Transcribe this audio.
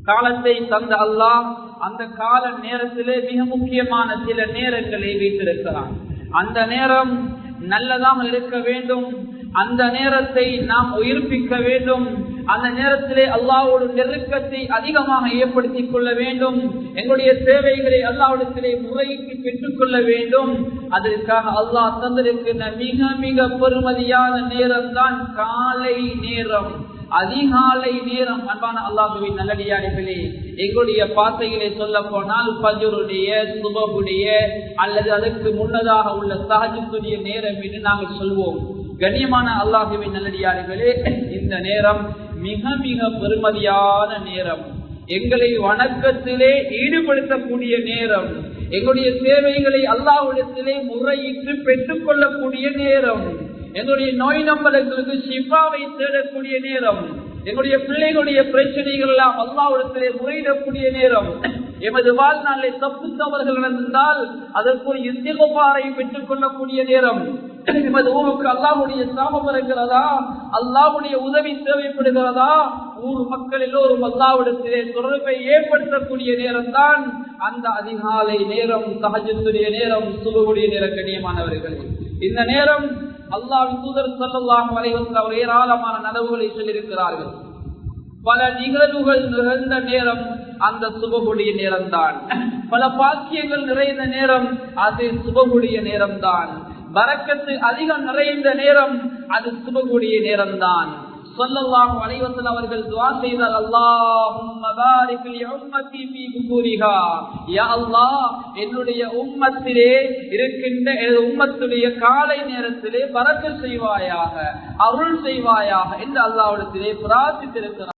காலத்தை தந்த அல்லாஹ் அந்த கால நேரத்திலே மிக முக்கியமான சில நேரங்களை வைத்திருக்கிறான். அந்த நேரம் நல்லதாக இருக்க வேண்டும். அந்த நேரத்தை நாம் உயிர்ப்பிக்க வேண்டும். அந்த நேரத்திலே அல்லாஹ்வோடு நெருக்கத்தை அதிகமாக ஏற்படுத்திக் கொள்ள வேண்டும். எங்களுடைய தேவைகளை அல்லாஹ்விடத்திலே முறைக்கு பெற்றுக் கொள்ள வேண்டும். அதற்காக அல்லாஹ் தந்திருக்கின்ற மிக மிக பெருமதியான நேரம் தான் காலை நேரம், அதிகாலை நேரம். அன்பான அல்லாஹ்வின் நல்லடியார்களே, எங்களுடைய வார்த்தைகளை சொல்ல போனால் ஃபஜ்ருடைய, சுபஹுடைய அல்லது அதற்கு முன்னதாக உள்ள தஹஜ்ஜுடைய நேரம் என்று நாங்கள் சொல்வோம். கண்ணியமான அல்லாஹ்வின் நல்லடியார்களே, இந்த நேரம் மிக மிக பெருமதியான நேரம். எங்களை வணக்கத்திலே ஈடுபடுத்தக்கூடிய நேரம், எங்களுடைய தேவைகளை அல்லாஹ்விடத்திலே முறையிட்டு பெற்றுக் கொள்ளக்கூடிய நேரம், எங்களுடைய நோய் நம்பர்களுக்கு ஷிஃபாவை தேடக்கூடிய நேரம், எங்களுடைய பிள்ளைகளுடைய பிரச்சனைகள் எல்லாம் அல்லாஹ்விடத்திலே முறையிடக்கூடிய நேரம். எமது வாழ்நாளை தப்பு தவறுகள் நடந்தால் அதற்கு ஒரு இஸ்திக்ஃபாரை பெற்றுக் கொள்ளக்கூடிய நேரம். எமது ஊருக்கு அல்லாஹ்வுடைய சாபம் இருக்கிறதா, அல்லாஹ்வுடைய உதவி தேவைப்படுகிறதா, ஊர் மக்கள் எல்லோரும் அல்லாஹ்விடத்திலே தொடர்பை ஏற்படுத்தக்கூடிய நேரம் தான் அந்த அதிகாலை நேரம், தஹஜ்ஜுடைய நேரம், சுபஹுடைய நேரம். கண்ணியமானவர்களே, இந்த நேரம் அல்லாஹ்வின் தூதர் ஸல்லல்லாஹு அலைஹி வஸல்லம் அவர் ஏராளமான நலவுகளை சொல்லியிருக்கிறார்கள். பல நிகழ்வுகள் நிறைந்த நேரம் அந்த சுபஹுடைய நேரம் தான். பல பாக்கியங்கள் நிறைந்த நேரம் அது சுபஹுடைய நேரம் தான். பரக்கத்து அதிகம் நிறைந்த நேரம் அது சுபஹுடைய நேரம் தான். ஸல்லல்லாஹு அலைஹி வஸல்லம் அவர்கள் துஆ செய்தார், அல்லாஹும்ம பாரிக் லி உம்மத்தி ஃபீ குபூரிஹா. யா அல்லாஹ், என்னுடைய உம்மத்திலே இருக்கின்ற உம்மத்துடைய காலை நேரத்திலே பரக்கத் செய்வாயாக, அருள் செய்வாயாக என்று அல்லாஹ்விடத்திலே பிரார்த்தித்திருக்கிறார்.